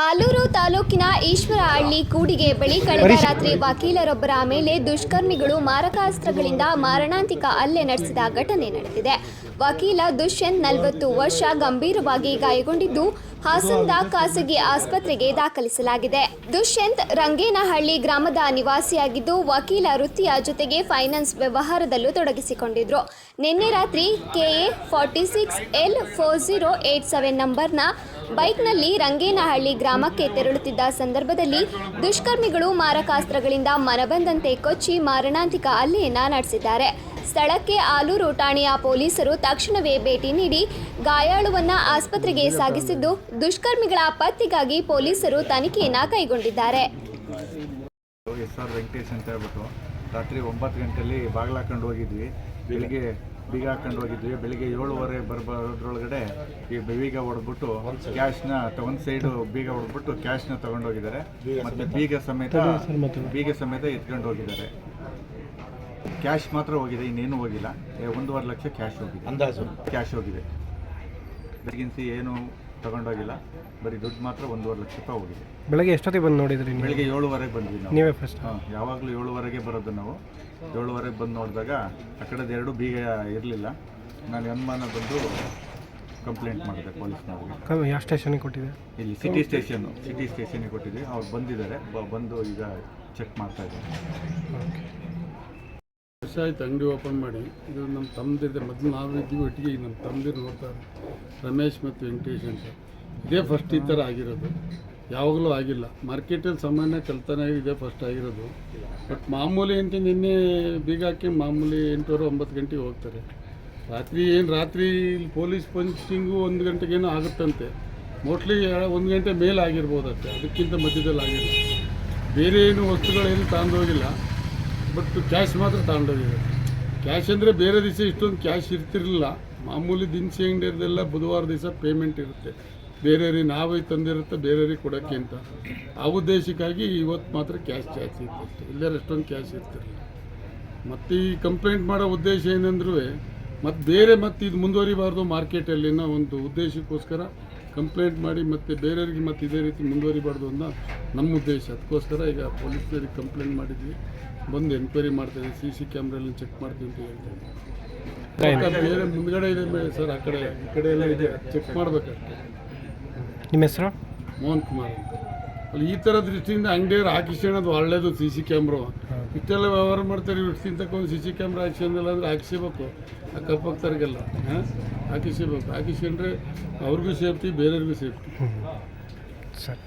ಆಲೂರು ತಾಲೂಕಿನ ಈಶ್ವರಹಳ್ಳಿ ಕೂಡಿಗೆ ಬಳಿ ಕಳೆದ ರಾತ್ರಿ ವಕೀಲರೊಬ್ಬರ ಮೇಲೆ ದುಷ್ಕರ್ಮಿಗಳು ಮಾರಕಾಸ್ತ್ರಗಳಿಂದ ಮಾರಣಾಂತಿಕ ಹಲ್ಲೆ ನಡೆಸಿದ ಘಟನೆ ನಡೆದಿದೆ. ವಕೀಲ ದುಷ್ಯಂತ್ 40 ವರ್ಷ ಗಂಭೀರವಾಗಿ ಗಾಯಗೊಂಡಿದ್ದು ಹಾಸನದ ಖಾಸಗಿ ಆಸ್ಪತ್ರೆಗೆ ದಾಖಲಿಸಲಾಗಿದೆ. ದುಷ್ಯಂತ್ ರಂಗೇನಹಳ್ಳಿ ಗ್ರಾಮದ ನಿವಾಸಿಯಾಗಿದ್ದು ವಕೀಲ ವೃತ್ತಿಯ ಜೊತೆಗೆ ಫೈನಾನ್ಸ್ ವ್ಯವಹಾರದಲ್ಲೂ ತೊಡಗಿಸಿಕೊಂಡಿದ್ರು. ನಿನ್ನೆ ರಾತ್ರಿ KA 46L4087 ನಂಬರ್ನ ಬೈಕ್ನಲ್ಲಿ ರಂಗೇನಹಳ್ಳಿ ಗ್ರಾಮಕ್ಕೆ ತೆರಳುತ್ತಿದ್ದ ಸಂದರ್ಭದಲ್ಲಿ ದುಷ್ಕರ್ಮಿಗಳು ಮಾರಕಾಸ್ತ್ರಗಳಿಂದ ಮನಬಂದಂತೆ ಕೊಚ್ಚಿ ಮಾರಣಾಂತಿಕ ಹಲ್ಲೆಯನ್ನ ನಡೆಸಿದ್ದಾರೆ. ಸ್ಥಳಕ್ಕೆ ಆಲೂರು ಠಾಣೆಯ ಪೊಲೀಸರು ತಕ್ಷಣವೇ ಭೇಟಿ ನೀಡಿ ಗಾಯಾಳುವನ್ನ ಆಸ್ಪತ್ರೆಗೆ ಸಾಗಿಸಿದ್ದು ದುಷ್ಕರ್ಮಿಗಳ ಪತ್ತೆಗಾಗಿ ಪೊಲೀಸರು ತನಿಖೆಯನ್ನ ಕೈಗೊಂಡಿದ್ದಾರೆ. ವೆಂಕಟೇಶ್ ಅಂತ ಹೇಳ್ಬಿಟ್ಟು ರಾತ್ರಿ 9 ಗಂಟೆಯಲ್ಲಿ ಬಾಗಿಲು ಹಾಕೊಂಡು ಹೋಗಿದ್ವಿ. ಬೆಳಿಗ್ಗೆ ಬೀಗ ಹಾಕೊಂಡು ಹೋಗಿದ್ವಿ. ಬೆಳಿಗ್ಗೆ 7:15 ಬರೋದ್ರೊಳಗಡೆ ಈ ಬೀಗ ಹೊಡೆದ್ಬಿಟ್ಟು ಕ್ಯಾಶ್ನ ಒಂದು ಸೈಡು ಬೀಗ ಹೊಡೆದ್ಬಿಟ್ಟು ಕ್ಯಾಶ್ನ ತಗೊಂಡೋಗಿದ್ದಾರೆ. ಮತ್ತು ಬೀಗ ಸಮೇತ ಎತ್ಕೊಂಡು ಹೋಗಿದ್ದಾರೆ. ಕ್ಯಾಶ್ ಮಾತ್ರ ಹೋಗಿದೆ, ಇನ್ನೇನು ಹೋಗಿಲ್ಲ. 1.5 ಲಕ್ಷ ಕ್ಯಾಶ್ ಹೋಗಿದೆ, ಅಂದಾಜು ಕ್ಯಾಶ್ ಹೋಗಿದೆ. ಬೆಳಗಿನ್ಸಿ ಏನು ತಗೊಂಡೋಗಿಲ್ಲ, ಬರೀ ದುಡ್ಡು ಮಾತ್ರ 1.5 ಲಕ್ಷ ರೂಪಾಯಿ ಹೋಗಿದೆ. ಬೆಳಗ್ಗೆ ಎಷ್ಟೊತ್ತಿಗೆ ಬಂದು ನೋಡಿದ್ರಿ? ಬೆಳಗ್ಗೆ 7:15 ಬಂದ್ವಿ ನಾವು. ನೀವೇ ಫಸ್ಟ್? ಯಾವಾಗಲೂ 7:15 ಬರೋದು ನಾವು. 7:15 ಬಂದು ನೋಡಿದಾಗ ಆ ಕಡೆದು 2 ಬೀಗ ಇರಲಿಲ್ಲ. ನಾನು ಅನುಮಾನ ಬಂದು ಕಂಪ್ಲೇಂಟ್ ಮಾಡಿದೆ ಪೊಲೀಸ್ನವ್ರಿಗೆ. ಯಾವ ಸ್ಟೇಷನಿಗೆ ಕೊಟ್ಟಿದೆ? ಇಲ್ಲಿ ಸಿಟಿ ಸ್ಟೇಷನ್ಗೆ ಕೊಟ್ಟಿದ್ವಿ. ಅವ್ರು ಬಂದಿದ್ದಾರೆ, ಬಂದು ಈಗ ಚೆಕ್ ಮಾಡ್ತಾ ಇದ್ದಾರೆ. ವರ್ಷ ಆಯ್ತು ಅಂಗಡಿ ಓಪನ್ ಮಾಡಿ. ಇದು ನಮ್ಮ ತಮ್ಮದಿದೆ. ಮೊದಲು ನಾವಿದ್ದೀವಿ ಒಟ್ಟಿಗೆ. ನಮ್ಮ ತಮ್ಮದಿರು ನೋಡ್ತಾರೆ, ರಮೇಶ್ ಮತ್ತು ವೆಂಕಟೇಶ್ ಅಂತ. ಇದೇ ಫಸ್ಟ್ ಈ ಥರ ಆಗಿರೋದು, ಯಾವಾಗಲೂ ಆಗಿಲ್ಲ. ಮಾರ್ಕೆಟಲ್ಲಿ ಸಾಮಾನ್ಯ ಕಳ್ತನ ಇದೇ ಫಸ್ಟ್ ಆಗಿರೋದು. ಬಟ್ ಮಾಮೂಲಿ ಅಂತ ನಿನ್ನೆ ಬೀಗ ಹಾಕಿ ಮಾಮೂಲಿ 8-9 ಗಂಟೆಗೆ ಹೋಗ್ತಾರೆ. ರಾತ್ರಿ ಇಲ್ಲಿ ಪೊಲೀಸ್ ಪಂಚಿಂಗು 1 ಗಂಟೆಗೇನೋ ಆಗುತ್ತಂತೆ. ಮೋಸ್ಟ್ಲಿ 1 ಗಂಟೆ ಮೇಲೆ ಆಗಿರ್ಬೋದಷ್ಟೆ, ಅದಕ್ಕಿಂತ ಮಧ್ಯದಲ್ಲಿ ಆಗಿಲ್ಲ. ಬೇರೆ ಏನು ವಸ್ತುಗಳೇನು ತಗೊಂಡೋಗಿಲ್ಲ, ಬಟ್ ಕ್ಯಾಶ್ ಮಾತ್ರ ತಗೊಂಡೋಗಿದೆ. ಕ್ಯಾಶ್ ಅಂದರೆ ಬೇರೆ ದಿವಸ ಇಷ್ಟೊಂದು ಕ್ಯಾಶ್ ಇರ್ತಿರಲಿಲ್ಲ. ಮಾಮೂಲಿ ದಿನಸಿ ಅಂಗಡಿಯದೆಲ್ಲ ಬುಧವಾರ ದಿವಸ ಪೇಮೆಂಟ್ ಇರುತ್ತೆ, ಬೇರೆಯವ್ರಿಗೆ ನಾವೇ ತಂದಿರುತ್ತೆ ಬೇರೆಯವ್ರಿಗೆ ಕೊಡೋಕ್ಕೆ ಅಂತ. ಆ ಉದ್ದೇಶಕ್ಕಾಗಿ ಇವತ್ತು ಮಾತ್ರ ಕ್ಯಾಶ್ ಜಾಸ್ತಿ ಇತ್ತು ಅಷ್ಟೇ. ಇಲ್ಲೇ ಅಷ್ಟೊಂದು ಕ್ಯಾಶ್ ಇರ್ತಿರಲಿಲ್ಲ. ಮತ್ತು ಈ ಕಂಪ್ಲೇಂಟ್ ಮಾಡೋ ಉದ್ದೇಶ ಏನಂದ್ರೂ ಮತ್ತು ಇದು ಮುಂದುವರಿಬಾರ್ದು ಮಾರ್ಕೆಟಲ್ಲಿನ ಒಂದು ಉದ್ದೇಶಕ್ಕೋಸ್ಕರ ಕಂಪ್ಲೇಂಟ್ ಮಾಡಿ ಮತ್ತು ಬೇರೆಯವ್ರಿಗೆ ಮತ್ತು ಇದೇ ರೀತಿ ಮುಂದುವರಿಬಾರ್ದು ಅನ್ನೋ ನಮ್ಮ ಉದ್ದೇಶ. ಅದಕ್ಕೋಸ್ಕರ ಈಗ ಪೊಲೀಸರಿಗೆ ಕಂಪ್ಲೇಂಟ್ ಮಾಡಿದ್ವಿ, ಬಂದು ಎನ್ಕ್ವೈರಿ ಮಾಡ್ತಾಯಿದ್ವಿ. CC ಕ್ಯಾಮ್ರಲ್ಲಿ ಚೆಕ್ ಮಾಡ್ತೀವಿ ಅಂತ ಹೇಳ್ತಾಯಿದ್ವಿ. ಬೇರೆ ಮುಂದ್ಗಡೆ ಇದೆ ಸರ್, ಆ ಕಡೆ ಈ ಕಡೆ ಎಲ್ಲ ಇದೆ, ಚೆಕ್ ಮಾಡಬೇಕಷ್ಟೆ. ನಿಮ್ಮ ಹೆಸರು? ಮೋಹನ್ ಕುಮಾರ್ ಅಂತ. ಅಲ್ಲಿ ಈ ಥರ ದೃಷ್ಟಿಯಿಂದ ಅಂಗಡಿಯವ್ರು ಹಾಕಿಸ್ಕೊಳ್ಳೋದು ಒಳ್ಳೆಯದು. CC ಕ್ಯಾಮ್ರಾ ಇಷ್ಟೆಲ್ಲ ವ್ಯವಹಾರ ಮಾಡ್ತಾರೆ. ಇಷ್ಟಿಂತಕ್ಕೊಂದು CC ಕ್ಯಾಮ್ರಾ ಹಾಕಿಸ್ಕೊಂಡಿಲ್ಲ ಅಂದರೆ ಹಾಕಿಸ್ಬೇಕು. ಅಕ್ಕಪಕ್ಕದವ್ರಿಗೆಲ್ಲ ಹಾಕಿಸ್ಬೇಕು. ಹಾಕಿಸ್ಕೊಂಡ್ರೆ ಅವ್ರಿಗೂ ಸೇಫ್ಟಿ, ಬೇರೆಯವ್ರಿಗೂ ಸೇಫ್ಟಿ. ಸರ್.